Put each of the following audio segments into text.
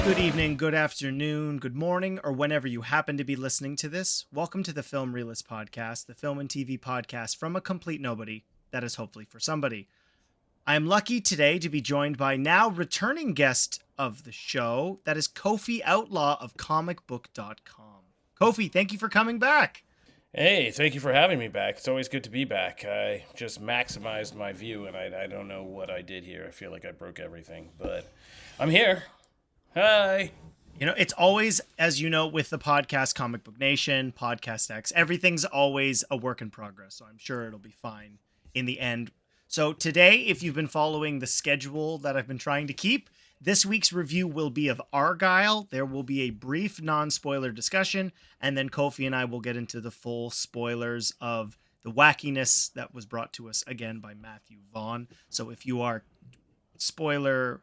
Good evening, good afternoon, good morning, or whenever you happen to be listening to this. Welcome to the Film Realist Podcast, the film and TV podcast from a complete nobody that is hopefully for somebody. I am lucky today to be joined by now returning guest of the show, that is Kofi Outlaw of comicbook.com. Kofi, thank you for coming back. Hey, thank you for having me back. It's always good to be back. I just maximized my view, and I don't know what I did here. I feel like I broke everything, but I'm here. Hi. You know, it's always, as you know, with the podcast Comic Book Nation, Podcast X, everything's always a work in progress, so I'm sure it'll be fine in the end. So today, if you've been following the schedule that I've been trying to keep, this week's review will be of Argylle. There will be a brief non-spoiler discussion, and then Kofi and I will get into the full spoilers of the wackiness that was brought to us again by Matthew Vaughn. So if you are spoiler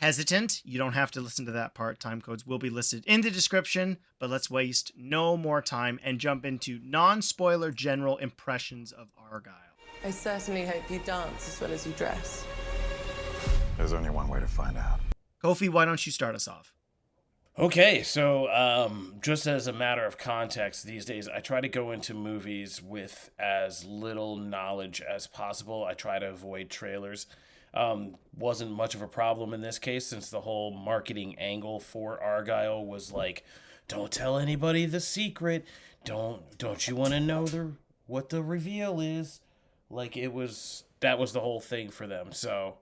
hesitant, you don't have to listen to that part. Timecodes will be listed in the description, but let's waste no more time and jump into non-spoiler general impressions of Argylle. I certainly hope you dance as well as you dress. There's only one way to find out. Kofi, why don't you start us off? Okay, so just as a matter of context, these days I try to go into movies with as little knowledge as possible. I try to avoid trailers. Wasn't much of a problem in this case, since the whole marketing angle for Argylle was like, don't tell anybody the secret. Don't you want to know what the reveal is? Like, that was the whole thing for them. So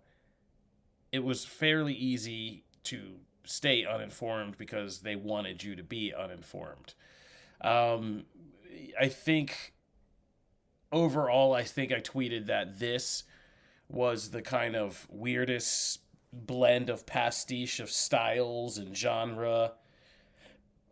it was fairly easy to stay uninformed because they wanted you to be uninformed. I think overall, I tweeted that this was the kind of weirdest blend of pastiche of styles and genre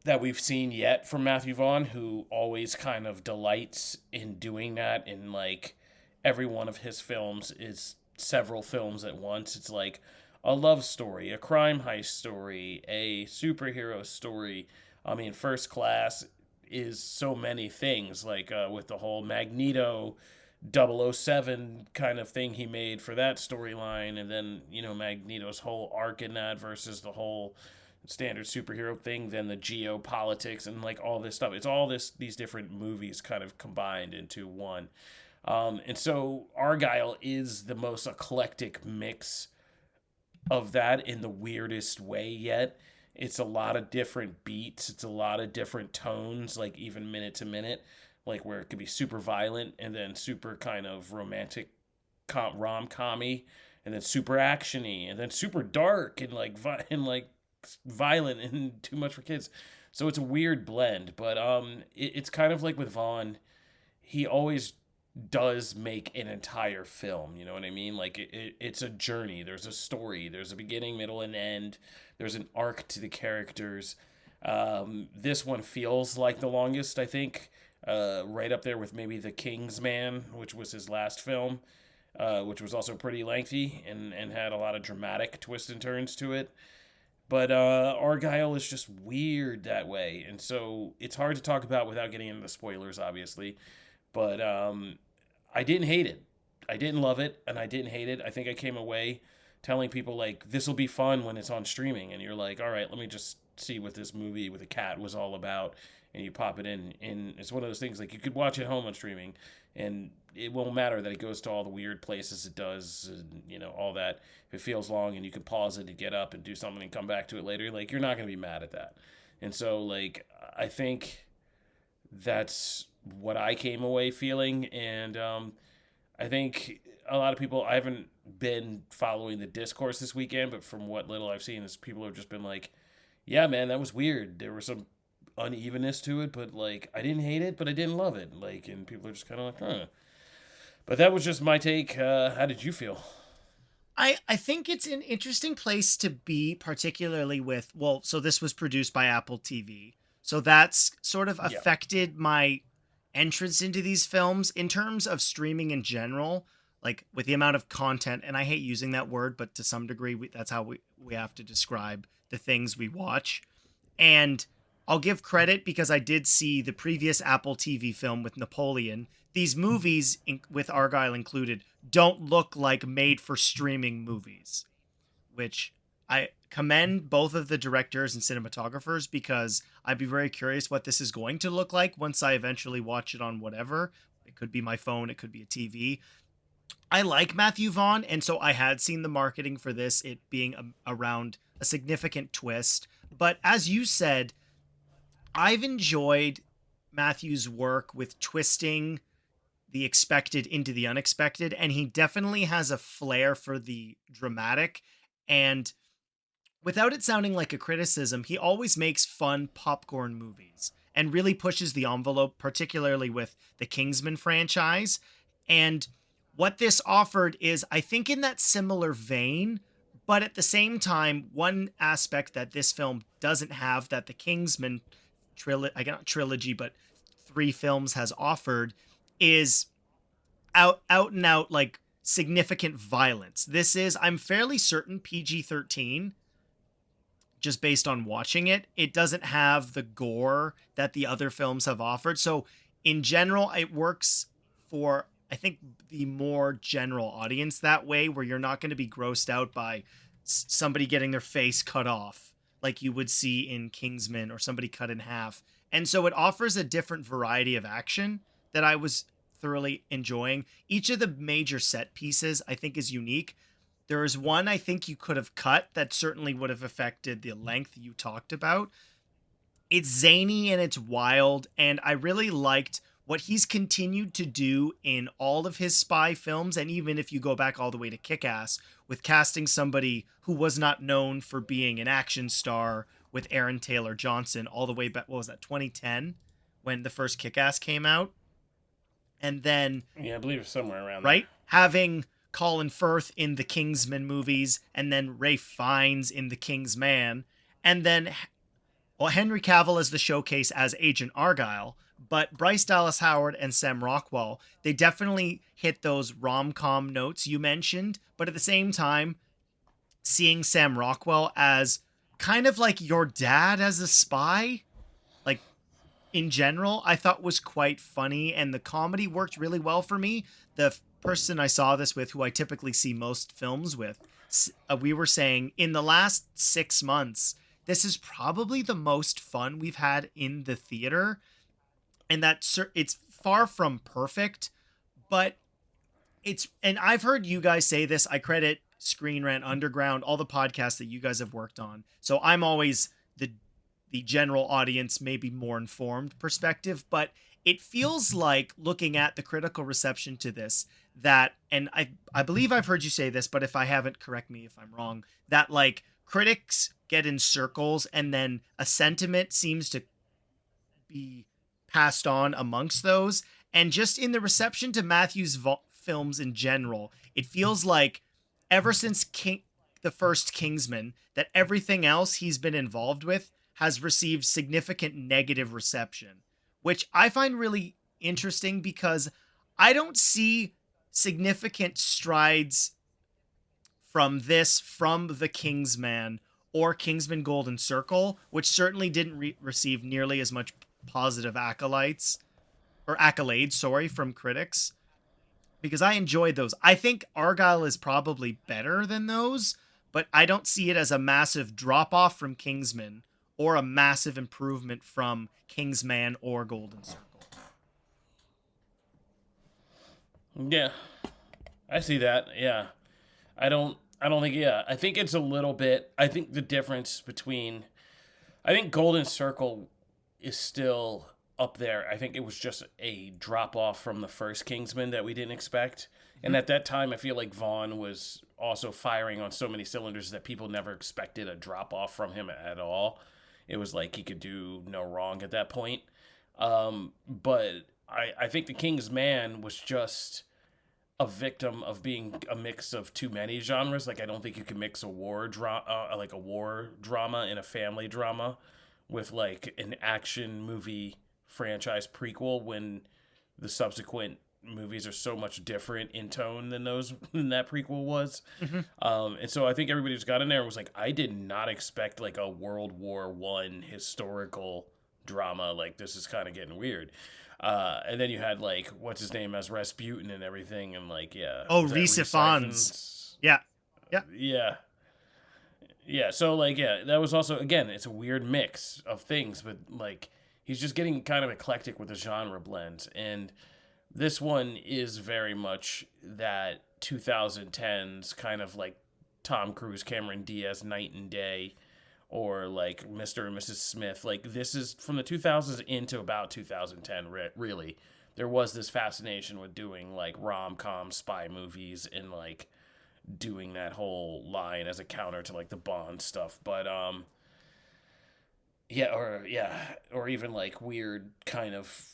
that we've seen yet from Matthew Vaughn, who always kind of delights in doing that. In like every one of his films is several films at once. It's like a love story, a crime heist story, a superhero story. I mean, First Class is so many things, like with the whole Magneto 007 kind of thing he made for that storyline, and then, you know, Magneto's whole arc in that versus the whole standard superhero thing, then the geopolitics and like all this stuff. It's all these different movies kind of combined into one. And so Argylle is the most eclectic mix of that in the weirdest way yet. It's a lot of different beats. It's a lot of different tones, like even minute to minute, like where it could be super violent and then super kind of romantic rom-commy and then super actiony and then super dark and like violent and too much for kids. So it's a weird blend, but it's kind of like with Vaughn, he always does make an entire film, you know what I mean? Like it's a journey. There's a story, there's a beginning, middle, and end. There's an arc to the characters. This one feels like the longest, I think, right up there with maybe the Kingsman, which was his last film, which was also pretty lengthy and had a lot of dramatic twists and turns to it. But Argylle is just weird that way, and so it's hard to talk about without getting into the spoilers, obviously. But I didn't hate it. I didn't love it, and I didn't hate it. I think I came away telling people, like, this will be fun when it's on streaming. And you're like, all right, let me just see what this movie with a cat was all about. And you pop it in. And it's one of those things, like, you could watch it home on streaming, and it won't matter that it goes to all the weird places it does, and, you know, all that. If it feels long and you can pause it to get up and do something and come back to it later, like, you're not going to be mad at that. And so, like, I think that's what I came away feeling, and I think a lot of people, I haven't been following the discourse this weekend, but from what little I've seen, is people have just been like, yeah, man, that was weird. There was some unevenness to it, but like, I didn't hate it, but I didn't love it. Like, and people are just kind of like, huh. But that was just my take. How did you feel? I think it's an interesting place to be, particularly with, well, so this was produced by Apple TV. So that's sort of affected my entrance into these films in terms of streaming in general, like with the amount of content. And I hate using that word, but to some degree, that's how we have to describe the things we watch. And I'll give credit because I did see the previous Apple TV film with Napoleon. These movies, with Argylle included, don't look like made for streaming movies, which commend both of the directors and cinematographers because I'd be very curious what this is going to look like once I eventually watch it on whatever. It could be my phone, it could be a TV. I like Matthew Vaughn, and so I had seen the marketing for this, it being around a significant twist. But as you said, I've enjoyed Matthew's work with twisting the expected into the unexpected, and he definitely has a flair for the dramatic. And without it sounding like a criticism, he always makes fun popcorn movies and really pushes the envelope, particularly with the Kingsman franchise. And what this offered is, I think, in that similar vein, but at the same time, one aspect that this film doesn't have that the Kingsman trilogy, but 3 films has offered is out and out like significant violence. This is, I'm fairly certain, PG-13, just based on watching it. It doesn't have the gore that the other films have offered. So in general, it works for, I think, the more general audience that way, where you're not going to be grossed out by somebody getting their face cut off like you would see in Kingsman, or somebody cut in half. And so it offers a different variety of action that I was thoroughly enjoying. Each of the major set pieces I think is unique. There is one I think you could have cut that certainly would have affected the length you talked about. It's zany and it's wild, and I really liked what he's continued to do in all of his spy films, and even if you go back all the way to Kick-Ass, with casting somebody who was not known for being an action star with Aaron Taylor Johnson all the way back, what was that, 2010, when the first Kick-Ass came out? And then... yeah, I believe it's somewhere around right? there. Having Colin Firth in the Kingsman movies, and then Ralph Fiennes in the Kingsman, and then Henry Cavill as the showcase as Agent Argylle. But Bryce Dallas Howard and Sam Rockwell, they definitely hit those rom-com notes you mentioned. But at the same time, seeing Sam Rockwell as kind of like your dad as a spy, like in general, I thought was quite funny. And the comedy worked really well for me. The person I saw this with, who I typically see most films with, we were saying in the last 6 months, this is probably the most fun we've had in the theater. And it's far from perfect, but and I've heard you guys say this. I credit Screen Rant Underground, all the podcasts that you guys have worked on. So I'm always the general audience, maybe more informed perspective, but it feels like, looking at the critical reception to this, that, and I believe I've heard you say this, but if I haven't, correct me if I'm wrong, that like critics get in circles and then a sentiment seems to be passed on amongst those. And just in the reception to Matthew's films in general, it feels like ever since the first Kingsman, that everything else he's been involved with has received significant negative reception, which I find really interesting because I don't see significant strides from the Kingsman or Kingsman Golden Circle, which certainly didn't receive nearly as much positive accolades from critics, because I enjoyed those. I think Argylle is probably better than those, but I don't see it as a massive drop off from Kingsman or a massive improvement from Kingsman or Golden Circle. Yeah, I see that. Yeah, I don't think. Yeah, I think it's a little bit. I think the difference between, I think Golden Circle is still up there. I think it was just a drop off from the first Kingsman that we didn't expect. And at that time, I feel like Vaughn was also firing on so many cylinders that people never expected a drop off from him at all. It was like he could do no wrong at that point. But I think the Kingsman was just a victim of being a mix of too many genres. Like, I don't think you can mix a war drama and a family drama with like an action movie franchise prequel when the subsequent movies are so much different in tone than that prequel was. And so I think everybody just got in there and was like, I did not expect like a World War I historical drama. Like, this is kind of getting weird. And then you had like, what's his name as Rasputin and everything, and like, yeah. Oh, Rhys Ifans. Yeah. Yeah, so like yeah, that was also again, it's a weird mix of things, but like he's just getting kind of eclectic with the genre blends, and this one is very much that 2010s kind of like Tom Cruise, Cameron Diaz, Night and Day, or like Mr. and Mrs. Smith. Like this is from the 2000s into about 2010. Really, there was this fascination with doing like rom-com spy movies and like doing that whole line as a counter to like the Bond stuff. But or even like weird kind of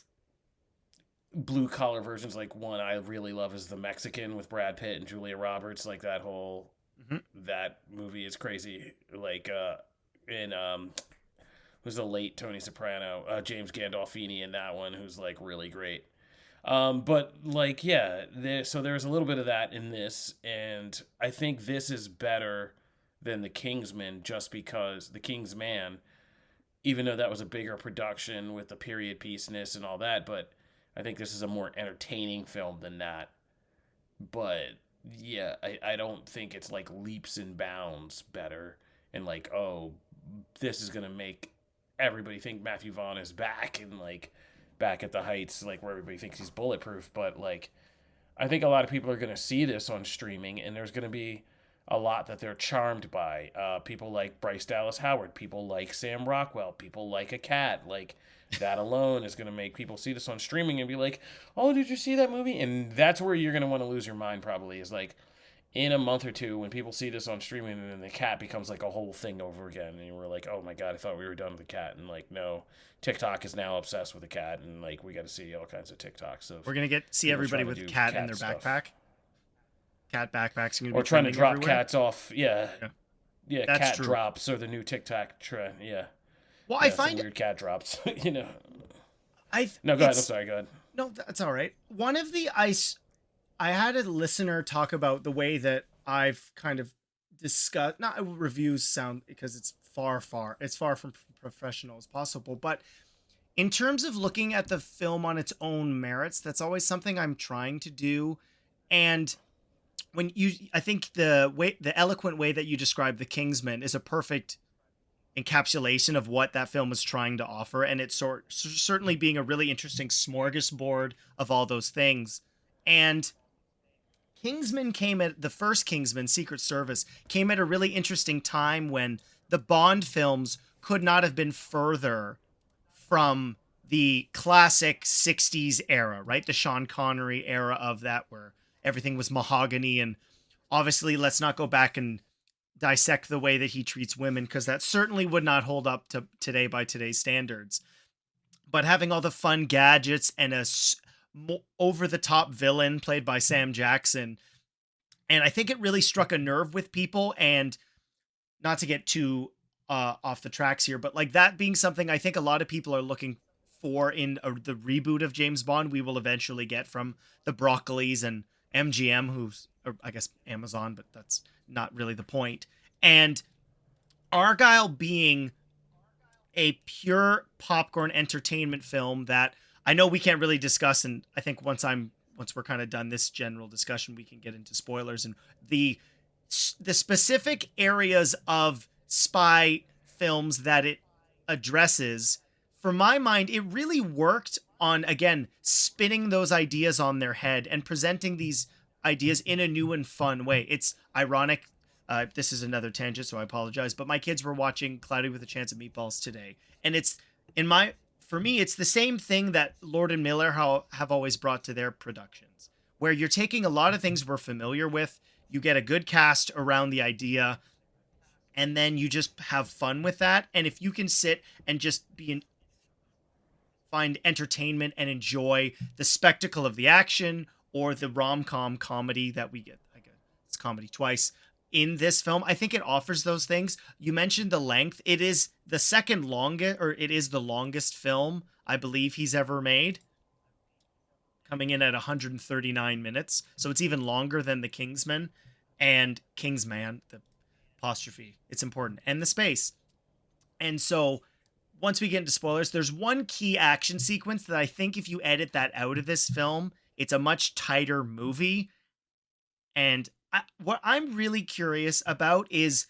blue collar versions. Like one I really love is The Mexican with Brad Pitt and Julia Roberts. Like that whole that movie is crazy. Like in who's the late Tony Soprano, James Gandolfini in that one, who's like really great. But like yeah, so there's a little bit of that in this, and I think this is better than the Kingsman just because the Kingsman, even though that was a bigger production with the period piece-ness and all that, but I think this is a more entertaining film than that. But yeah, I don't think it's like leaps and bounds better and like, oh, this is gonna make everybody think Matthew Vaughn is back and like back at the heights, like where everybody thinks he's bulletproof. But like I think a lot of people are gonna see this on streaming, and there's gonna be a lot that they're charmed by. People like Bryce Dallas Howard, people like Sam Rockwell, people like a cat. Like that alone is going to make people see this on streaming and be like, "Oh, did you see that movie?" And that's where you're going to want to lose your mind. Probably is like in a month or two when people see this on streaming, and then the cat becomes like a whole thing over again, and we're like, "Oh my god, I thought we were done with the cat," and like, no, TikTok is now obsessed with the cat, and like we got to see all kinds of TikToks. So we're gonna see everybody with cat in their stuff. backpack. Cat backpacks. Or trying to drop everywhere. cats off. Yeah. That's cat true. drops are the new TikTok trend. Yeah. Well, yeah, I find weird cat drops. No, go ahead. I'm sorry. Go ahead. No, that's all right. One of the I had a listener talk about the way that I've kind of discussed. Not reviews sound because it's far from professional as possible, but in terms of looking at the film on its own merits, that's always something I'm trying to do, and I think the eloquent way that you describe The Kingsman is a perfect encapsulation of what that film was trying to offer, and it's certainly being a really interesting smorgasbord of all those things. And the first Kingsman, Secret Service, came at a really interesting time when the Bond films could not have been further from the classic 60s era, right? The Sean Connery era of that, where everything was mahogany, and obviously let's not go back and dissect the way that he treats women, because that certainly would not hold up to today by today's standards. But having all the fun gadgets and a over-the-top villain played by Sam Jackson, and I think it really struck a nerve with people. And not to get too off the tracks here, but like that being something I think a lot of people are looking for in the reboot of James Bond we will eventually get from the Broccolis and MGM, or I guess Amazon, but that's not really the point. And Argylle being a pure popcorn entertainment film that I know we can't really discuss, and I think once we're kind of done this general discussion, we can get into spoilers and the specific areas of spy films that it addresses. For my mind, it really worked on, again, spinning those ideas on their head and presenting these ideas in a new and fun way. It's ironic. This is another tangent, so I apologize. But my kids were watching Cloudy with a Chance of Meatballs today. And for me, it's the same thing that Lord and Miller have always brought to their productions, where you're taking a lot of things we're familiar with, you get a good cast around the idea, and then you just have fun with that. And if you can sit and just find entertainment and enjoy the spectacle of the action or the rom-com comedy that we get. I guess it's comedy twice in this film. I think it offers those things. You mentioned the length. It is the second longest, or it is the longest film I believe he's ever made, coming in at 139 minutes. So it's even longer than the Kingsman and Kingsman, the apostrophe. It's important. And the space. And so once we get into spoilers, there's one key action sequence that I think if you edit that out of this film, it's a much tighter movie. And what I'm really curious about is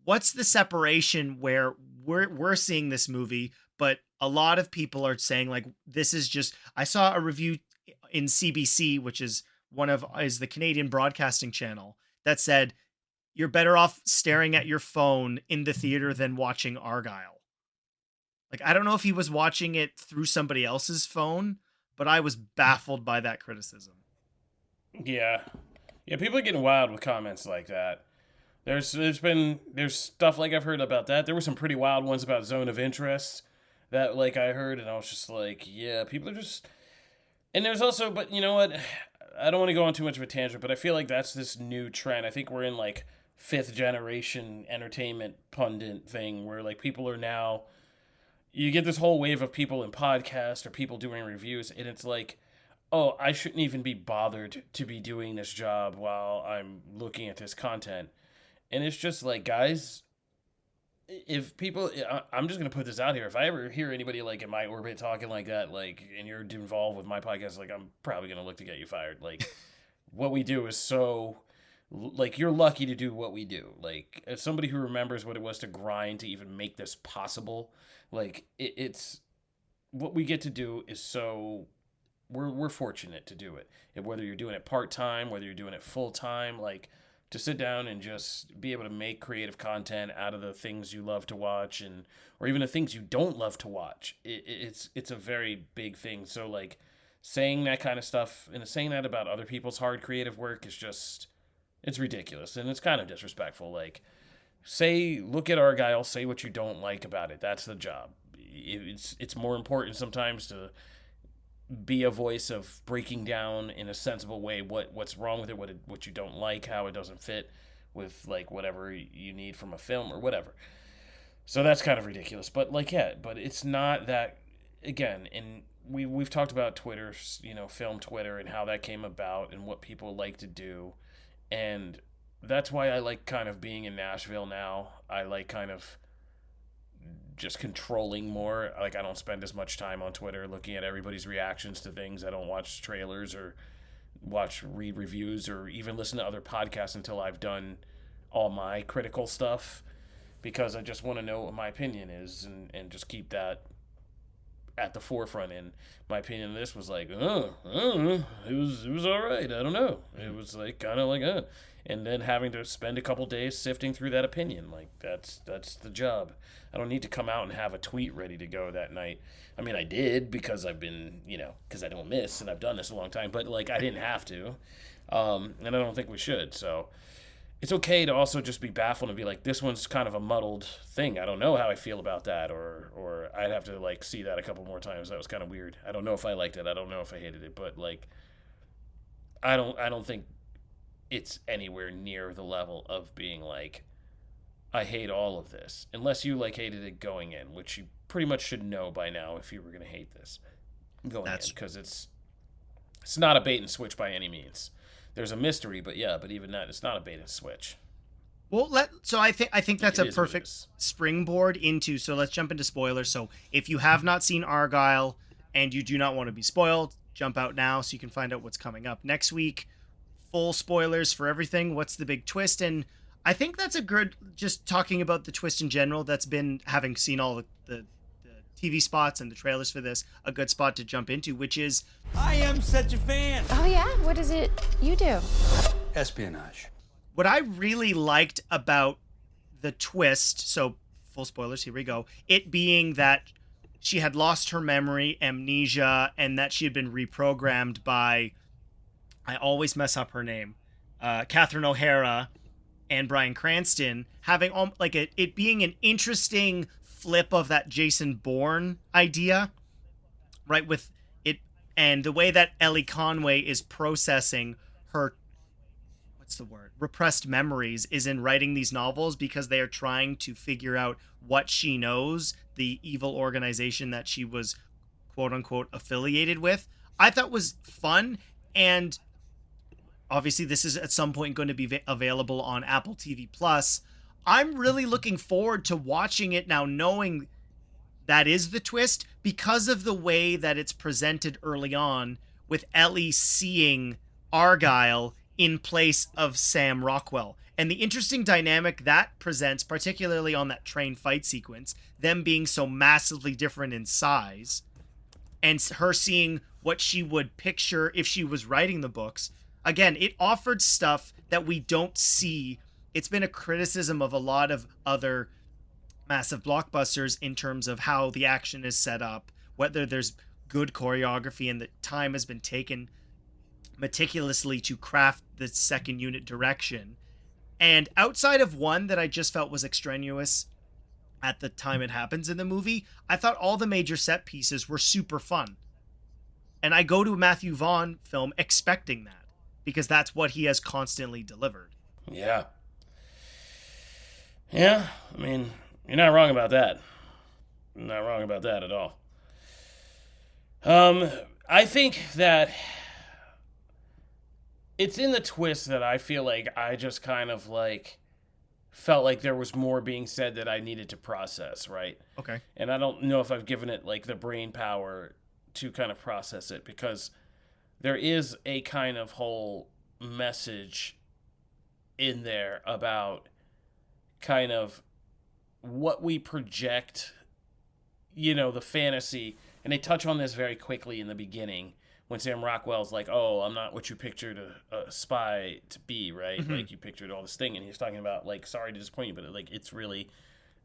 what's the separation where we're seeing this movie, but a lot of people are saying like this is just. I saw a review in CBC, which is is the Canadian Broadcasting Channel, that said you're better off staring at your phone in the theater than watching Argylle. Like, I don't know if he was watching it through somebody else's phone, but I was baffled by that criticism. Yeah. Yeah, people are getting wild with comments like that. There's stuff like I've heard about that. There were some pretty wild ones about Zone of Interest that like I heard, and I was just like, yeah, people are just. And there's also, but you know what? I don't want to go on too much of a tangent, but I feel like that's this new trend. I think we're in like 5th generation entertainment pundit thing where like people are now. You get this whole wave of people in podcasts or people doing reviews, and it's like, oh, I shouldn't even be bothered to be doing this job while I'm looking at this content. And it's just like, guys, if people, I'm just going to put this out here. If I ever hear anybody like in my orbit talking like that, like, and you're involved with my podcast, like, I'm probably going to look to get you fired. Like, what we do is so, like, you're lucky to do what we do. Like, as somebody who remembers what it was to grind to even make this possible, like, it's, what we get to do is so, we're fortunate to do it. And whether you're doing it part-time, whether you're doing it full-time, like, to sit down and just be able to make creative content out of the things you love to watch, and or even the things you don't love to watch. It's a very big thing. So like saying that kind of stuff and saying that about other people's hard creative work is just, it's ridiculous, and it's kind of disrespectful. Like, look at Argylle, say what you don't like about it. That's the job. It's more important sometimes to be a voice of breaking down in a sensible way what's wrong with it, what you don't like, how it doesn't fit with like whatever you need from a film or whatever. So that's kind of ridiculous. But like, yeah, but it's not that, again, and we've talked about Twitter, film Twitter, and how that came about and what people like to do. And that's why I like kind of being in Nashville now. I like kind of just controlling more. Like, I don't spend as much time on Twitter looking at everybody's reactions to things. I don't watch trailers or read reviews or even listen to other podcasts until I've done all my critical stuff, because I just want to know what my opinion is and just keep that at the forefront. And my opinion of this was like, it was all right. I don't know. It was like kind of like, and then having to spend a couple days sifting through that opinion. Like, that's the job. I don't need to come out and have a tweet ready to go that night. I mean, I did because I've been, because I don't miss, and I've done this a long time, but like, I didn't have to. And I don't think we should. So it's okay to also just be baffled and be like, this one's kind of a muddled thing. I don't know how I feel about that, or I'd have to like see that a couple more times. That was kind of weird. I don't know if I liked it. I don't know if I hated it, but like, I don't think it's anywhere near the level of being like, I hate all of this, unless you like hated it going in, which you pretty much should know by now if you were going to hate this going in, because it's not a bait and switch by any means. There's a mystery, but even that, it's not a bait and switch. Well, I think that's a perfect springboard into. So let's jump into spoilers. So if you have not seen Argylle and you do not want to be spoiled, jump out now so you can find out what's coming up next week. Full spoilers for everything. What's the big twist? And I think that's a good, just talking about the twist in general, that's been, having seen all the TV spots and the trailers for this, a good spot to jump into, which is... I am such a fan! Oh yeah? What is it you do? Espionage. What I really liked about the twist, so full spoilers, here we go, it being that she had lost her memory, amnesia, and that she had been reprogrammed by, I always mess up her name, Catherine O'Hara and Bryan Cranston, having like it being an interesting flip of that Jason Bourne idea, right? With it, and the way that Ellie Conway is processing her, repressed memories, is in writing these novels, because they are trying to figure out what she knows, the evil organization that she was quote unquote affiliated with. I thought was fun, and obviously this is at some point going to be available on Apple TV Plus. I'm really looking forward to watching it now, knowing that is the twist, because of the way that it's presented early on, with Ellie seeing Argylle in place of Sam Rockwell. And the interesting dynamic that presents, particularly on that train fight sequence, them being so massively different in size, and her seeing what she would picture if she was writing the books. Again, it offered stuff that we don't see. It's been a criticism of a lot of other massive blockbusters in terms of how the action is set up, whether there's good choreography and the time has been taken meticulously to craft the second unit direction. And outside of one that I just felt was extraneous at the time it happens in the movie, I thought all the major set pieces were super fun. And I go to a Matthew Vaughn film expecting that, because that's what he has constantly delivered. Yeah. Yeah, I mean, you're not wrong about that. You're not wrong about that at all. I think that it's in the twist that I feel like I just kind of like felt like there was more being said that I needed to process, right? Okay. And I don't know if I've given it like the brain power to kind of process it, because there is a kind of whole message in there about kind of what we project, you know, the fantasy. And they touch on this very quickly in the beginning when Sam Rockwell's like, oh, I'm not what you pictured a spy to be, right? Mm-hmm. Like, you pictured all this thing. And he's talking about, like, sorry to disappoint you, but, like, it's really,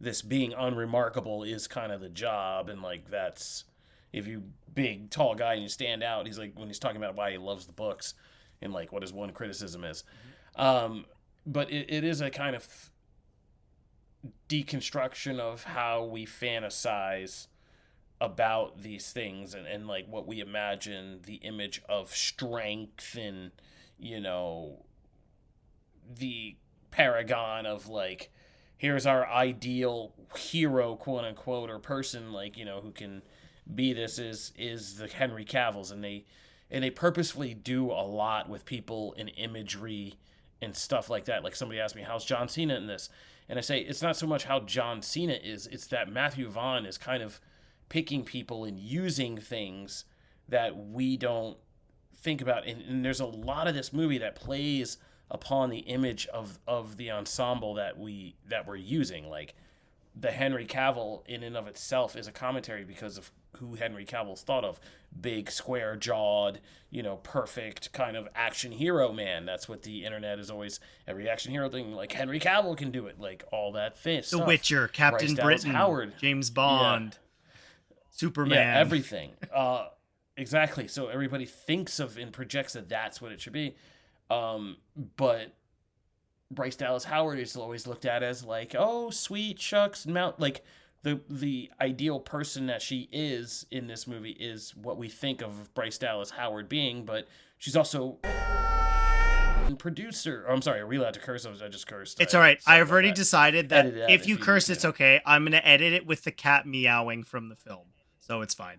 this being unremarkable is kind of the job. And, like, that's, if you big, tall guy and you stand out, he's like, when he's talking about why he loves the books and, like, what his one criticism is. Mm-hmm. But it is a kind of deconstruction of how we fantasize about these things and like what we imagine the image of strength and, you know, the paragon of like, here's our ideal hero, quote unquote, or person, like, you know, who can be this is the Henry Cavills. And they purposefully do a lot with people in imagery and stuff like that. Like, somebody asked me, how's John Cena in this? And I say, it's not so much how John Cena is, it's that Matthew Vaughn is kind of picking people and using things that we don't think about. And there's a lot of this movie that plays upon the image of the ensemble that we're using. Like, the Henry Cavill in and of itself is a commentary because of who Henry Cavill's thought of. Big, square-jawed, you know, perfect kind of action hero man. That's what the internet is always, every action hero thing, like, Henry Cavill can do it. Like, all that stuff. The Witcher, Captain Britain, Howard, James Bond, Superman. Yeah, everything. Exactly. So everybody thinks of and projects that that's what it should be. But Bryce Dallas Howard is always looked at as like, oh, sweet shucks, like the ideal person that she is in this movie is what we think of Bryce Dallas Howard being, but she's also producer. Oh, I'm sorry, are we allowed to curse? I just cursed. It's all right. I've already decided that if you curse, it's okay. I'm going to edit it with the cat meowing from the film, so it's fine.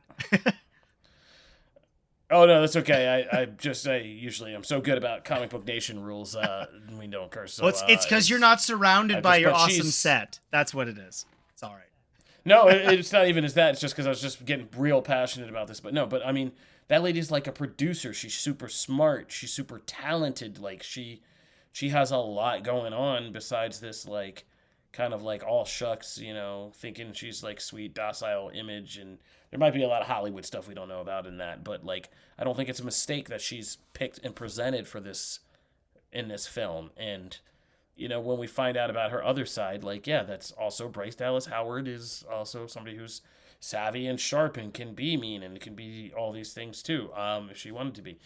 Oh, no, that's okay. I usually I'm so good about Comic Book Nation rules. We don't curse. So, well, it's because you're not surrounded by your awesome set. That's what it is. It's all right. No, it's not even as that. It's just because I was just getting real passionate about this. But no, I mean, that lady's like a producer. She's super smart. She's super talented. Like, she has a lot going on besides this, like, kind of like all shucks, you know, thinking she's like sweet, docile image. And there might be a lot of Hollywood stuff we don't know about in that. But, like, I don't think it's a mistake that she's picked and presented for this in this film. And, you know, when we find out about her other side, like, yeah, that's also Bryce Dallas Howard is also somebody who's savvy and sharp and can be mean and can be all these things too, if she wanted to be.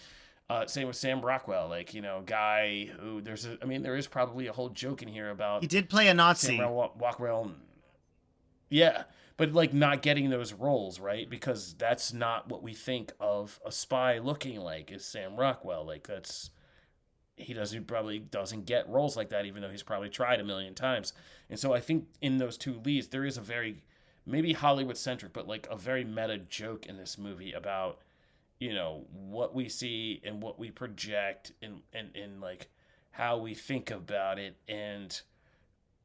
Same with Sam Rockwell, like, you know, guy who there is probably a whole joke in here about he did play a Nazi. Sam Rockwell, yeah, but like not getting those roles, right? Because that's not what we think of a spy looking like is Sam Rockwell. Like, he probably doesn't get roles like that, even though he's probably tried a million times. And so I think in those two leads, there is a very, maybe Hollywood-centric, but like a very meta joke in this movie about, you know, what we see and what we project and like how we think about it and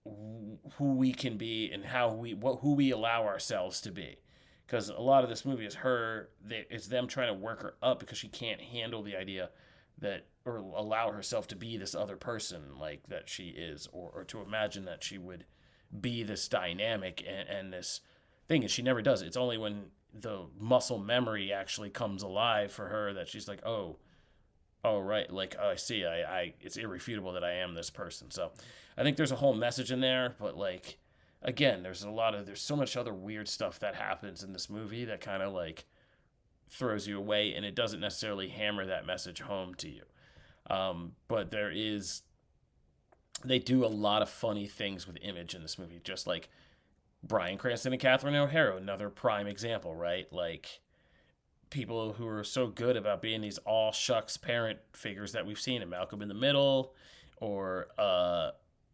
who we can be and who we allow ourselves to be. Because a lot of this movie is it's them trying to work her up because she can't handle the idea that, or allow herself to be this other person like that she is, or to imagine that she would be this dynamic and this thing, and she never does. It's only when the muscle memory actually comes alive for her that she's like, oh right, like, oh, I see, I it's irrefutable that I am this person. So I think there's a whole message in there, but like, again, there's so much other weird stuff that happens in this movie that kind of like throws you away, and it doesn't necessarily hammer that message home to you. But they do a lot of funny things with image in this movie, just like Bryan Cranston and Catherine O'Hara, another prime example, right? Like, people who are so good about being these all shucks parent figures that we've seen in Malcolm in the Middle, or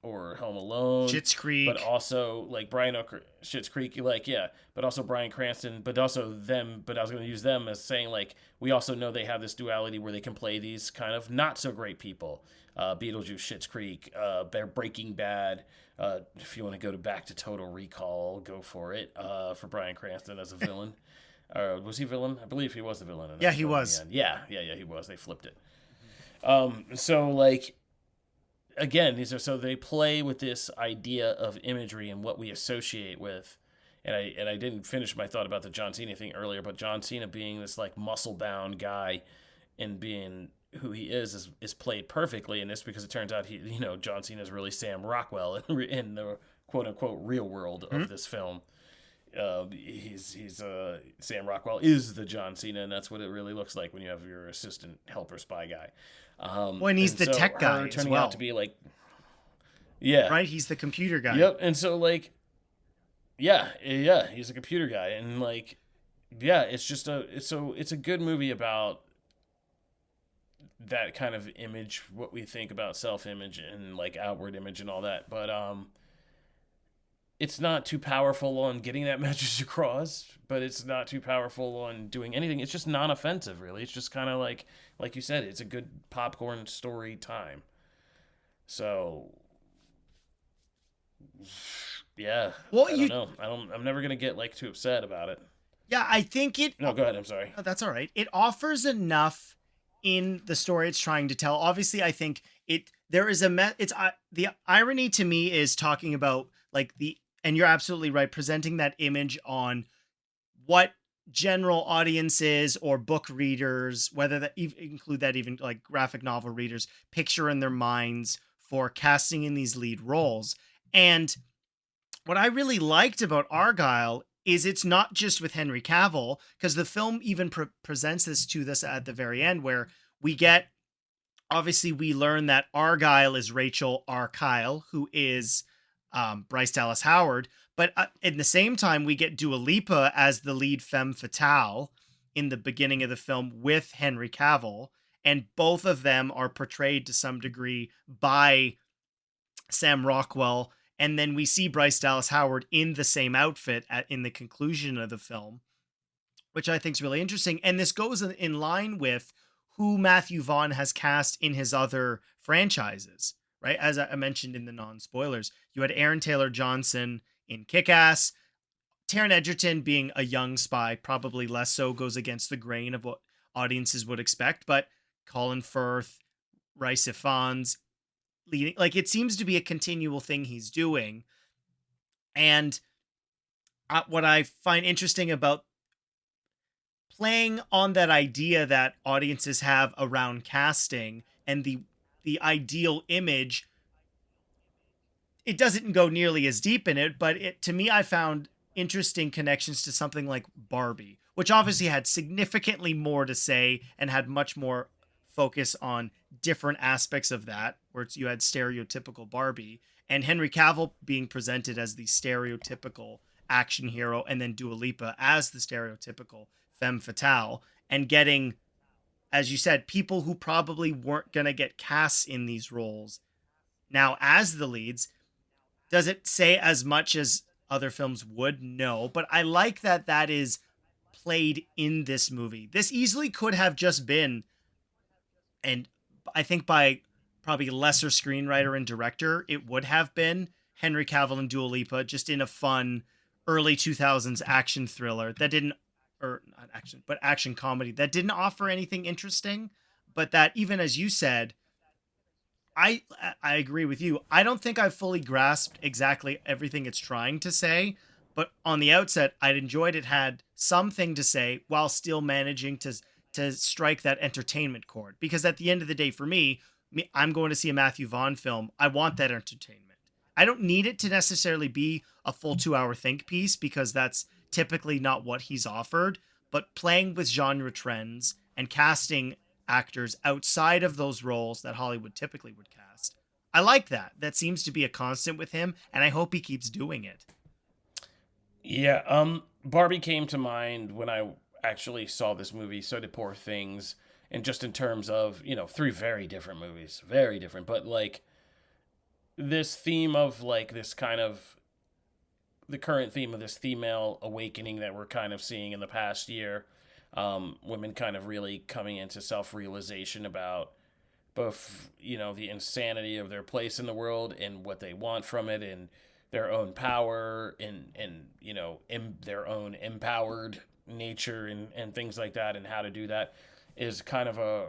Home Alone, Schitt's Creek, but also like Schitt's Creek, like, yeah, but also Bryan Cranston, but also them. But I was going to use them as saying, like, we also know they have this duality where they can play these kind of not so great people. Beetlejuice, Schitt's Creek, Breaking Bad. If you want to go back to Total Recall, go for it. For Bryan Cranston as a villain. Was he villain? I believe he was the villain. Yeah, he was. Yeah, he was. They flipped it. So like, again, so they play with this idea of imagery and what we associate with. And I didn't finish my thought about the John Cena thing earlier, but John Cena being this like muscle bound guy and being who he is played perfectly in this, because it turns out John Cena is really Sam Rockwell in the quote unquote real world of this film. Sam Rockwell is the John Cena, and that's what it really looks like when you have your assistant helper spy guy. And he's the tech guy turning as well. out to be like, yeah, right. He's the computer guy. Yep. And so like, yeah, he's a computer guy, and like, yeah, it's a good movie about that kind of image, what we think about self-image and like outward image and all that, but it's not too powerful on getting that message across, but it's not too powerful on doing anything. It's just non-offensive, really. It's just kind of like you said, it's a good popcorn story time. So, yeah. Well, I don't know. I'm never gonna get like too upset about it. Yeah, I think it. No, go ahead. I'm sorry. Oh, that's all right. It offers enough in the story it's trying to tell. Obviously, I think there is the irony to me is talking about like and you're absolutely right, presenting that image on what general audiences or book readers, whether that include that even like graphic novel readers, picture in their minds for casting in these lead roles. And what I really liked about Argylle is it's not just with Henry Cavill, because the film even presents this to us at the very end, where we learn that Argylle is Rachel Argylle, who is Bryce Dallas Howard. But in the same time, we get Dua Lipa as the lead femme fatale in the beginning of the film with Henry Cavill. And both of them are portrayed to some degree by Sam Rockwell. And then we see Bryce Dallas Howard in the same outfit in the conclusion of the film, which I think is really interesting. And this goes in line with who Matthew Vaughn has cast in his other franchises, right? As I mentioned in the non-spoilers, you had Aaron Taylor Johnson in Kick-Ass. Taron Egerton being a young spy, probably less so, goes against the grain of what audiences would expect. But Colin Firth, Rhys Ifans, leading, like, it seems to be a continual thing he's doing. And what I find interesting about playing on that idea that audiences have around casting and the ideal image, it doesn't go nearly as deep in it, but to me, I found interesting connections to something like Barbie, which obviously had significantly more to say and had much more focus on different aspects of that, where you had stereotypical Barbie and Henry Cavill being presented as the stereotypical action hero, and then Dua Lipa as the stereotypical femme fatale, and getting, as you said, people who probably weren't going to get cast in these roles now as the leads. Does it say as much as other films would? No, but I like that is played in this movie. This easily could have just been, and I think by probably lesser screenwriter and director, it would have been Henry Cavill and Dua Lipa, just in a fun early 2000s action thriller that didn't, or not action, but action comedy that didn't offer anything interesting, but that even as you said, I agree with you. I don't think I've fully grasped exactly everything it's trying to say, but on the outset, I'd enjoyed it had something to say while still managing to strike that entertainment chord. Because at the end of the day, for me, I'm going to see a Matthew Vaughn film. I want that entertainment. I don't need it to necessarily be a full 2-hour think piece because that's typically not what he's offered. But playing with genre trends and casting actors outside of those roles that Hollywood typically would cast. I like that. That seems to be a constant with him, and I hope he keeps doing it. Yeah, Barbie came to mind when I actually saw this movie. So did Poor Things, and just in terms of, 3 very different movies, very different, but like this theme of like this kind of the current theme of this female awakening that we're kind of seeing in the past year. Women kind of really coming into self-realization about both, the insanity of their place in the world and what they want from it and their own power and their own empowered nature and things like that, and how to do that is kind of a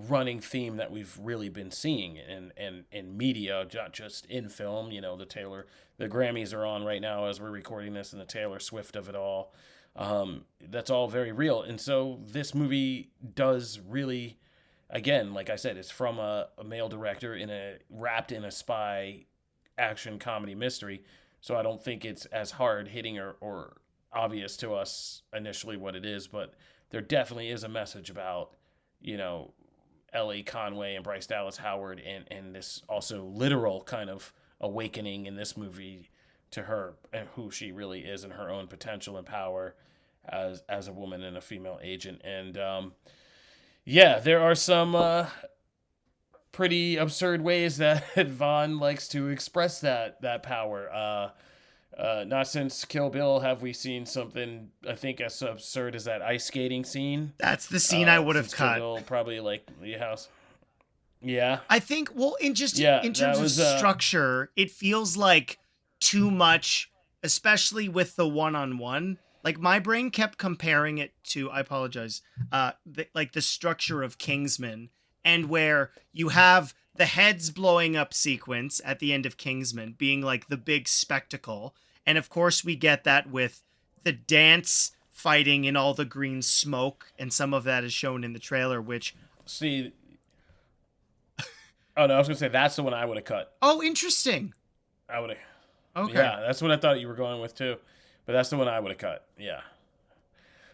running theme that we've really been seeing in media, not just in film. The Grammys are on right now as we're recording this, and the Taylor Swift of it all. That's all very real. And so this movie does really, again, like I said, it's from a male director wrapped in a spy action comedy mystery. So I don't think it's as hard hitting or obvious to us initially what it is, but there definitely is a message about, Ellie Conway and Bryce Dallas Howard and this also literal kind of awakening in this movie to her and who she really is and her own potential and power as a woman and a female agent. And there are some pretty absurd ways that Vaughn likes to express that power. Not since Kill Bill have we seen something I think as absurd as that ice skating scene. That's the scene I would have cut. Kill Bill, probably like the house. Yeah, I think. Well, in terms of structure, it feels like too much, especially with the one-on-one. Like my brain kept comparing it to, I apologize, the structure of Kingsman, and where you have the heads blowing up sequence at the end of Kingsman being like the big spectacle. And of course we get that with the dance fighting in all the green smoke. And some of that is shown in the trailer, which... See... Oh, no, I was going to say that's the one I would have cut. Oh, interesting. I would have... Okay. Yeah, that's what I thought you were going with too. But that's the one I would have cut. Yeah.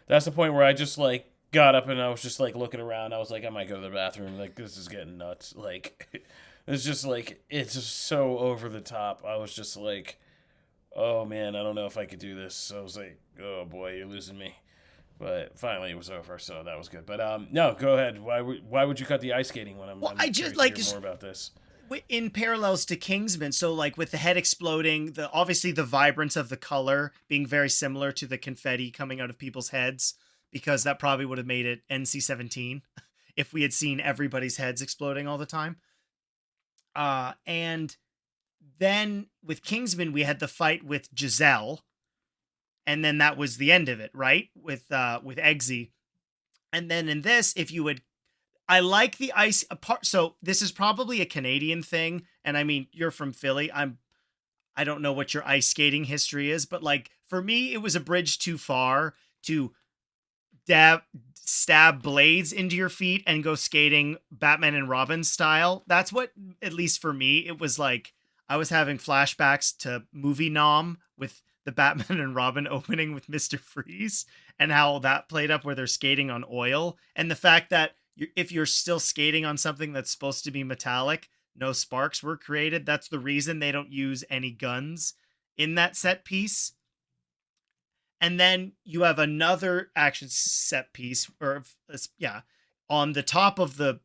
That's the point where I just like got up and I was just like looking around. I was like, I might go to the bathroom. Like, this is getting nuts. Like, it's just like, it's just so over the top. I was just like, oh man, I don't know if I could do this. So I was like, oh boy, you're losing me. But finally it was over, so that was good. But no, go ahead. Why would you cut the ice skating when I'm I just like to hear more about this? In parallels to Kingsman, so like with the head exploding, obviously the vibrance of the color being very similar to the confetti coming out of people's heads, because that probably would have made it NC-17 if we had seen everybody's heads exploding all the time. And then with Kingsman, we had the fight with Giselle, and then that was the end of it, right? With Eggsy. And then in this, I like the ice apart. So this is probably a Canadian thing. And I mean, you're from Philly. I don't know what your ice skating history is, but like for me, it was a bridge too far to stab blades into your feet and go skating Batman and Robin style. That's what, at least for me, it was like I was having flashbacks to Movie Nom with the Batman and Robin opening with Mr. Freeze and how that played up where they're skating on oil. And the fact that if you're still skating on something that's supposed to be metallic, no sparks were created. That's the reason they don't use any guns in that set piece. And then you have another action set piece, on the top of the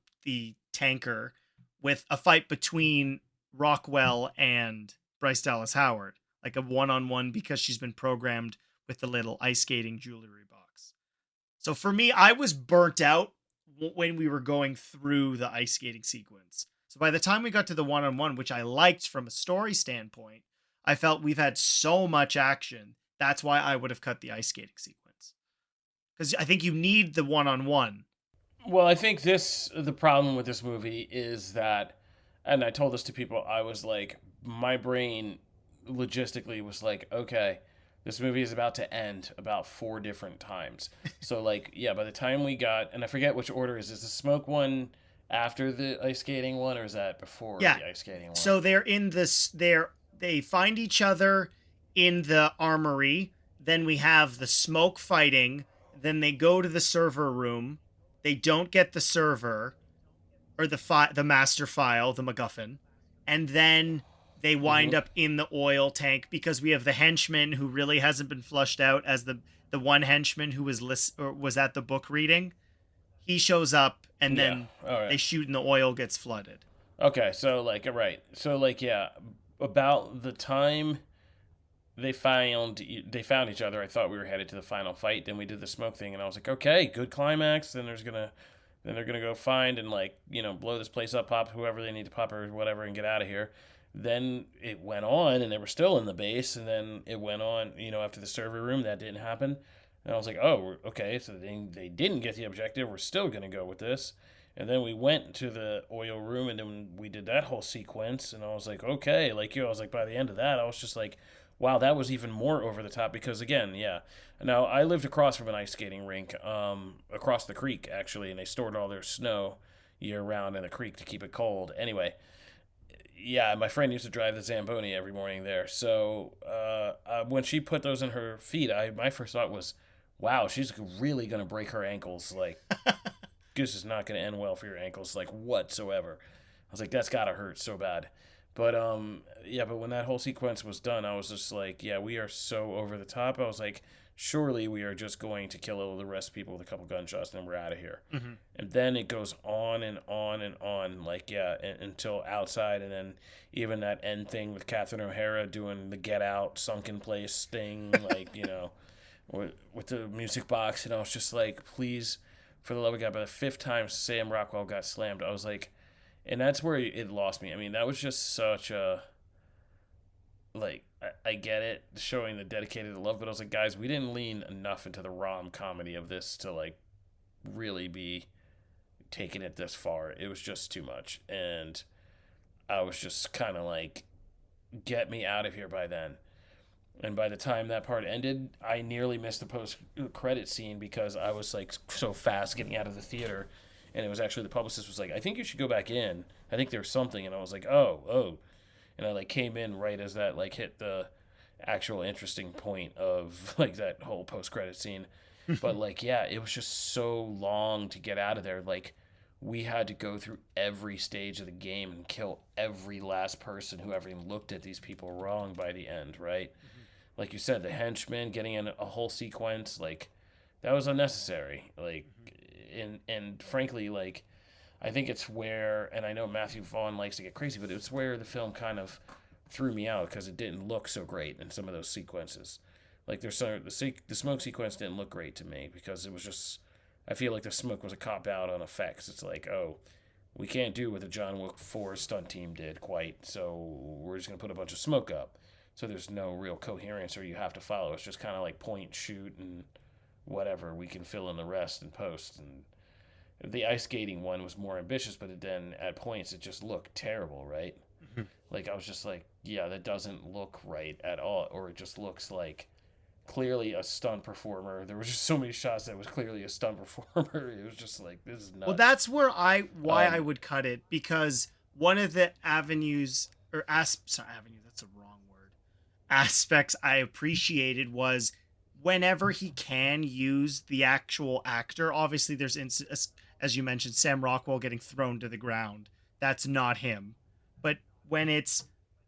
tanker with a fight between Rockwell and Bryce Dallas Howard, like a one-on-one because she's been programmed with the little ice skating jewelry box. So for me, I was burnt out when we were going through the ice skating sequence. So by the time we got to the one-on-one, which I liked from a story standpoint, I felt we've had so much action. That's why I would have cut the ice skating sequence. Because I think you need the one-on-one. Well, I think the problem with this movie is that, and I told this to people, I was like, my brain logistically was like, okay, this movie is about to end about 4 different times. So, like, yeah, by the time we got, and I forget which order is the smoke one after the ice skating one, or is that before Yeah. the ice skating one? So they're in this. They find each other in the armory. Then we have the smoke fighting. Then they go to the server room. They don't get the server, or the master file, the MacGuffin, and then they wind up in the oil tank because we have the henchman who really hasn't been flushed out as the one henchman who was at the book reading. He shows up, and then All right. they shoot, and the oil gets flooded. Okay, so like, right, so like, yeah, about the time they found each other, I thought we were headed to the final fight. Then we did the smoke thing, and I was like, okay, good climax. Then they're gonna go find and, like, blow this place up, pop whoever they need to pop or whatever, and get out of here. Then it went on, and they were still in the base, and then it went on, after the server room. That didn't happen. And I was like, oh, okay, so they didn't get the objective. We're still going to go with this. And then we went to the oil room, and then we did that whole sequence, and I was like, okay. Like, I was like, by the end of that, I was just like, wow, that was even more over the top because, again, yeah. Now, I lived across from an ice skating rink, across the creek, actually, and they stored all their snow year-round in the creek to keep it cold. Anyway, yeah, my friend used to drive the Zamboni every morning there. So when she put those in her feet, my first thought was, wow, she's really going to break her ankles. Like, this is not going to end well for your ankles, like, whatsoever. I was like, that's got to hurt so bad. But, yeah, but when that whole sequence was done, I was just like, yeah, we are so over the top. I was like, surely we are just going to kill all the rest of people with a couple gunshots, and then we're out of here. Mm-hmm. And then it goes on and on and on, like, yeah, until outside. And then even that end thing with Catherine O'Hara doing the Get Out sunken place thing, like, with the music box. And I was just like, please, for the love of God, by the 5th time Sam Rockwell got slammed, I was like, and that's where it lost me. I mean, that was just such a, like, I get it, showing the dedicated love, but I was like, guys, we didn't lean enough into the rom-comedy of this to, like, really be taking it this far. It was just too much. And I was just kind of like, get me out of here by then. And by the time that part ended, I nearly missed the post-credit scene because I was, like, so fast getting out of the theater. And it was actually, the publicist was like, I think you should go back in. I think there's something. And I was like, oh. And I, like, came in right as that, like, hit the actual interesting point of, like, that whole post-credit scene. But, like, yeah, it was just so long to get out of there. Like, we had to go through every stage of the game and kill every last person who ever even looked at these people wrong by the end, right? Mm-hmm. Like you said, the henchmen getting in a whole sequence, like, that was unnecessary. Like, and frankly, like, I think it's where, and I know Matthew Vaughn likes to get crazy, but it's where the film kind of threw me out because it didn't look so great in some of those sequences. Like, the smoke sequence didn't look great to me because it was just, I feel like the smoke was a cop-out on effects. It's like, oh, we can't do what the John Wick 4 stunt team did quite, so we're just going to put a bunch of smoke up. So there's no real coherence or you have to follow. It's just kind of like point, shoot, and whatever. We can fill in the rest in post. And the ice skating one was more ambitious, but then at points it just looked terrible, right? Mm-hmm. Like, I was just like, yeah, that doesn't look right at all. Or it just looks like clearly a stunt performer. There were just so many shots that was clearly a stunt performer. It was just like, this is nuts. Well, that's where I would cut it, because one of the avenues or aspects I appreciated was whenever he can use the actual actor. Obviously, there's as you mentioned, Sam Rockwell getting thrown to the ground. That's not him. But when it's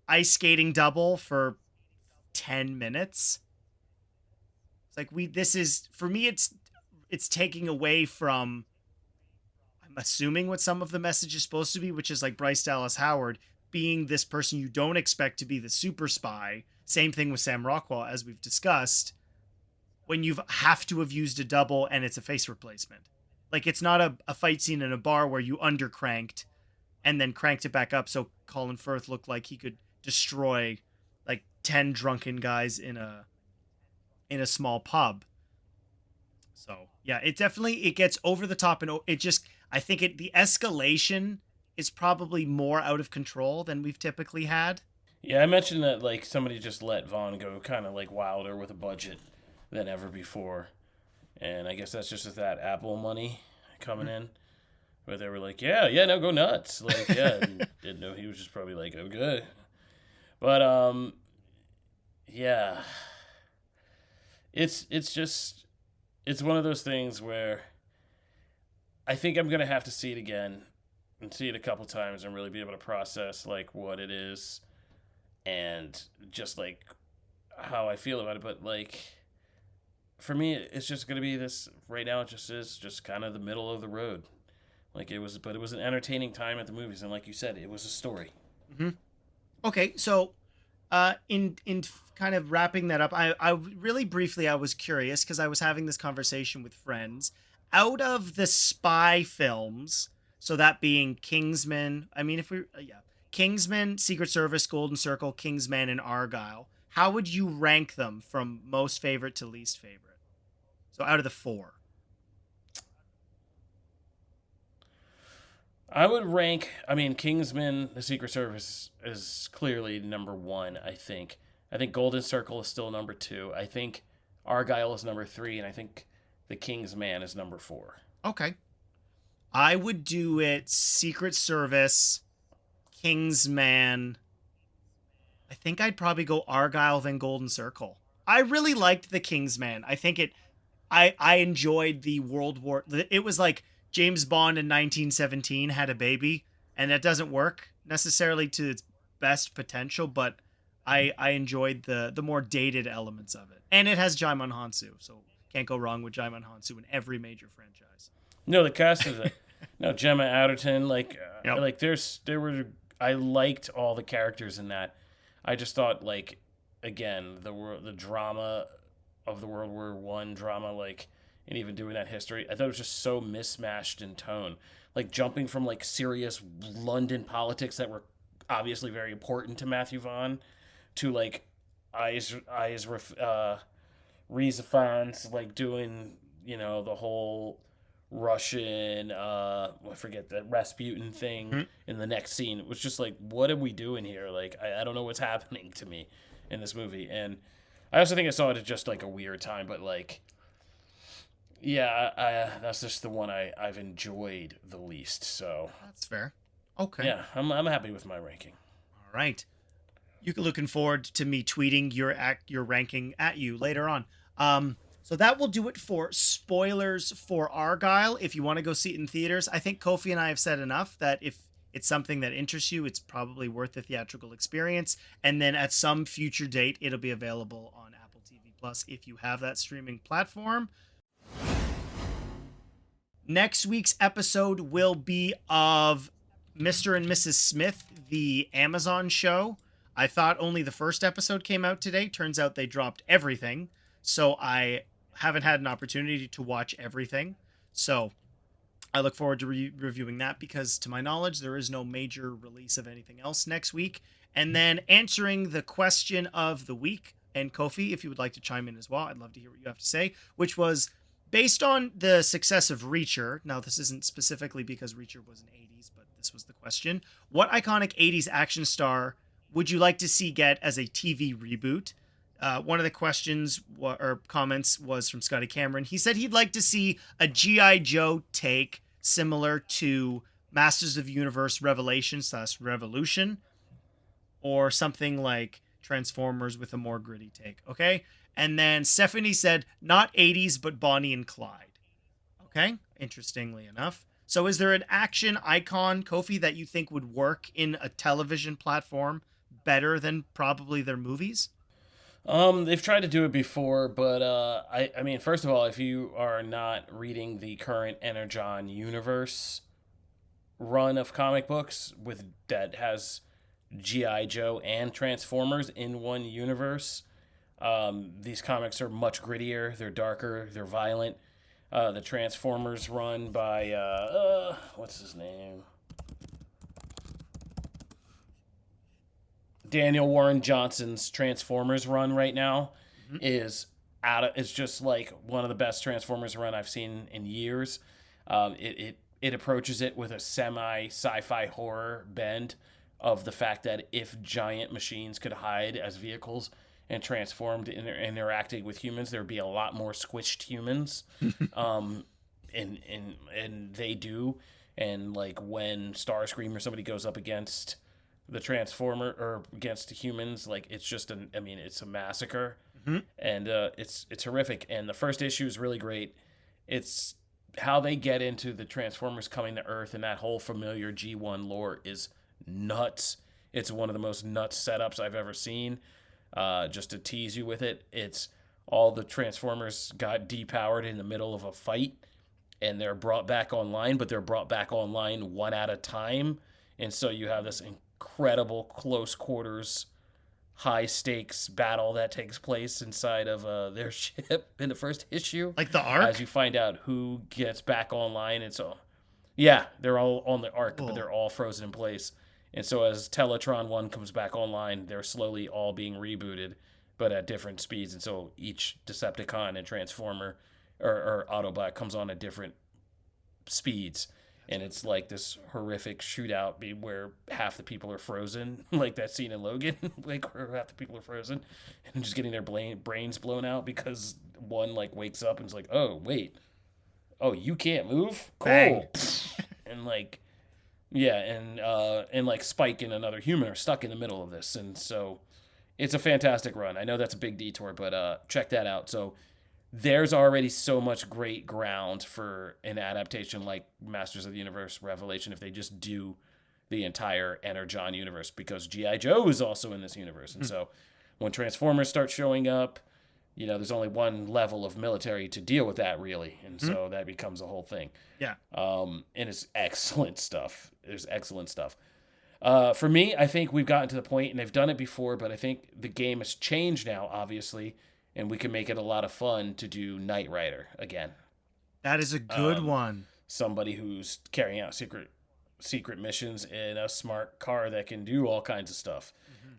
ice skating double for 10 minutes, it's like this is, for me, it's taking away from, I'm assuming, what some of the message is supposed to be, which is like Bryce Dallas Howard being this person you don't expect to be the super spy. Same thing with Sam Rockwell, as we've discussed, when you have to have used a double and it's a face replacement. Like, it's not a fight scene in a bar where you undercranked and then cranked it back up so Colin Firth looked like he could destroy like 10 drunken guys in a small pub. So Yeah, it gets over the top, and it just, I think the escalation is probably more out of control than we've typically had. Yeah, I mentioned that like somebody just let Vaughn go kind of like wilder with a budget than ever before, and I guess that's just with that Apple money coming in. But they were like, yeah, no, go nuts. Like, yeah, didn't know he was just probably like, okay. But yeah, it's just it's one of those things where I think I'm gonna have to see it again and see it a couple times and really be able to process like what it is and just like how I feel about it. But like for me, it's just gonna be this right now. It just is just kind of the middle of the road. Like it was, but it was an entertaining time at the movies, and like you said, it was a story. Mm-hmm. Okay, so in kind of wrapping that up, I really briefly, I was curious because I was having this conversation with friends. Out of the spy films, so that being Kingsman, I mean, Kingsman, Secret Service, Golden Circle, Kingsman, and Argylle, how would you rank them from most favorite to least favorite? So out of the four. I would rank, I mean, Kingsman, the Secret Service is clearly number one, I think. I think Golden Circle is still number two. I think Argylle is number three, and I think the Kingsman is number four. Okay. I would do it Secret Service, Kingsman. I think I'd probably go Argylle, then Golden Circle. I really liked the Kingsman. I think I enjoyed the World War. It was like James Bond in 1917 had a baby, and that doesn't work necessarily to its best potential, but I enjoyed the more dated elements of it. And it has Djimon Hounsou, so can't go wrong with Djimon Hounsou in every major franchise. No, the cast of Gemma Arterton, I liked all the characters in that. I just thought, like, again, the drama of the World War I drama, like, and even doing that history, I thought it was just so mismatched in tone. Like, jumping from, like, serious London politics that were obviously very important to Matthew Vaughn to, like, Riza Fans, like, doing, you know, the whole Russian, I forget the Rasputin thing in the next scene. It was just like, what are we doing here? Like, I don't know what's happening to me in this movie. And I also think I saw it at just, like, a weird time, but, like, yeah, that's just the one I've enjoyed the least. So that's fair. Okay. Yeah, I'm happy with my ranking. All right. You're looking forward to me tweeting your ranking at you later on. So that will do it for spoilers for Argylle. If you want to go see it in theaters, I think Kofi and I have said enough that if it's something that interests you, it's probably worth the theatrical experience. And then at some future date, it'll be available on Apple TV Plus if you have that streaming platform. Next week's episode will be of Mr. and Mrs. Smith, the Amazon show. I thought only the first episode came out today. Turns out they dropped everything. So I haven't had an opportunity to watch everything. So I look forward to reviewing that because to my knowledge, there is no major release of anything else next week. And then answering the question of the week. And Kofi, if you would like to chime in as well, I'd love to hear what you have to say, which was based on the success of Reacher. Now, this isn't specifically because Reacher was in the 80s, but this was the question. What iconic 80s action star would you like to see get as a TV reboot? One of the questions or comments was from Scotty Cameron. He said he'd like to see a G.I. Joe take similar to Masters of the Universe Revelation, or something like Transformers with a more gritty take. Okay. And then Stephanie said, not 80s, but Bonnie and Clyde. Okay. Interestingly enough. So is there an action icon, Kofi, that you think would work in a television platform better than probably their movies? They've tried to do it before, but I mean, first of all, if you are not reading the current Energon universe run of comic books that has G.I. Joe and Transformers in one universe, these comics are much grittier, they're darker, they're violent. The Transformers run by, what's his name? Daniel Warren Johnson's Transformers run right now is it's just like one of the best Transformers run I've seen in years. It approaches it with a semi sci-fi horror bend of the fact that if giant machines could hide as vehicles and transformed and interacting with humans, there would be a lot more squished humans. And they do. And like when Starscream or somebody goes up against the Transformer or against humans, like it's just it's a massacre. And it's horrific. And the first issue is really great. It's how they get into the Transformers coming to Earth, and that whole familiar G1 lore is nuts. It's one of the most nuts setups I've ever seen. Just to tease you with it, it's all the Transformers got depowered in the middle of a fight, and they're brought back online, but they're brought back online one at a time. And so you have this incredible close quarters, high stakes battle that takes place inside of their ship in the first issue. Like the Ark? As you find out who gets back online. And so, yeah, they're all on the Ark, but they're all frozen in place. And so as Teletron 1 comes back online, they're slowly all being rebooted, but at different speeds. And so each Decepticon and Transformer or Autobot comes on at different speeds. And it's like this horrific shootout where half the people are frozen, like that scene in Logan, like where half the people are frozen and just getting their brains blown out because one like wakes up and is like, oh, wait, oh, you can't move? Cool. Bang. And like, yeah, and like Spike and another human are stuck in the middle of this. And so it's a fantastic run. I know that's a big detour, but check that out. So there's already so much great ground for an adaptation like Masters of the Universe Revelation if they just do the entire Energon universe, because G.I. Joe is also in this universe. And so when Transformers start showing up, you know, there's only one level of military to deal with that, really. And so that becomes a whole thing. Yeah. And it's excellent stuff. There's excellent stuff. For me, I think we've gotten to the point, and they've done it before, but I think the game has changed now, obviously, and we can make it a lot of fun to do Knight Rider again. That is a good one. Somebody who's carrying out secret missions in a smart car that can do all kinds of stuff.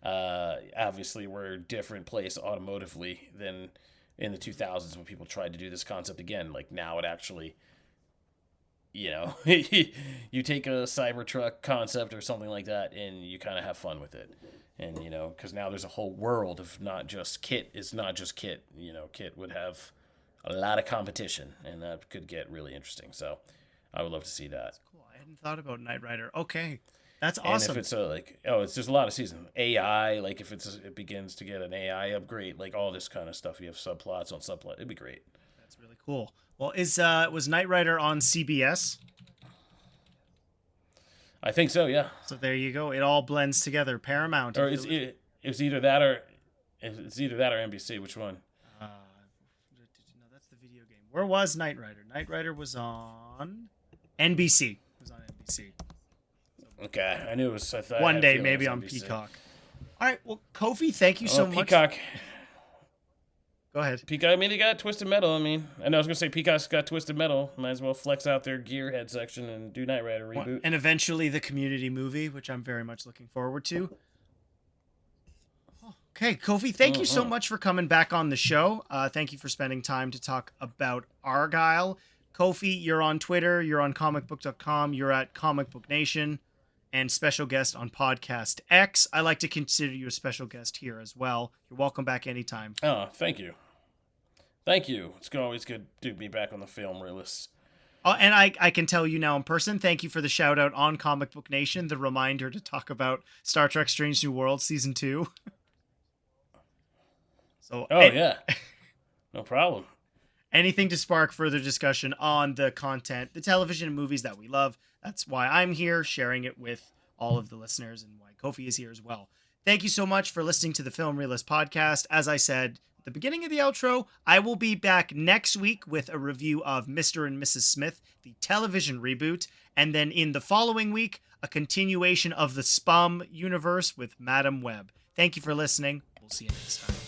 Obviously, we're a different place automotively than in the 2000s when people tried to do this concept again. Like now it actually, you know, you take a Cybertruck concept or something like that and you kind of have fun with it. And, you know, because now there's a whole world of not just Kit. It's not just Kit. You know, Kit would have a lot of competition, and that could get really interesting. So I would love to see that. That's cool. I hadn't thought about Knight Rider. Okay. That's awesome. And if it's there's a lot of seasons. AI, like if it begins to get an AI upgrade, like all this kind of stuff. You have subplots on subplot. It'd be great. That's really cool. Well, was Knight Rider on CBS? I think so, yeah. So there you go. It all blends together. Paramount. Or it was either that or NBC. Which one? No, that's the video game. Where was Knight Rider? Knight Rider was on NBC. It was on NBC. Okay, I knew it was. I thought one day maybe on NBC. Peacock. All right. Well, Kofi, thank you so much. Peacock. Go ahead. Peacock. I mean, they got Twisted Metal. I know I was gonna say Peacock's got Twisted Metal. Might as well flex out their Gearhead section and do Knight Rider reboot. And eventually the Community movie, which I'm very much looking forward to. Okay, Kofi, thank you so much for coming back on the show. Thank you for spending time to talk about Argylle. Kofi, you're on Twitter. You're on comicbook.com. You're at Comic Book Nation. And special guest on Podcast X. I like to consider you a special guest here as well. You're welcome back anytime. Oh, thank you. Thank you. It's always good to be back on the Film Realists. And I can tell you now in person, thank you for the shout out on Comic Book Nation, the reminder to talk about Star Trek Strange New Worlds Season 2. Yeah. No problem. Anything to spark further discussion on the content, the television and movies that we love. That's why I'm here, sharing it with all of the listeners, and why Kofi is here as well. Thank you so much for listening to the Film Realist Podcast. As I said at the beginning of the outro, I will be back next week with a review of Mr. and Mrs. Smith, the television reboot, and then in the following week, a continuation of the Spum universe with Madam Web. Thank you for listening. We'll see you next time.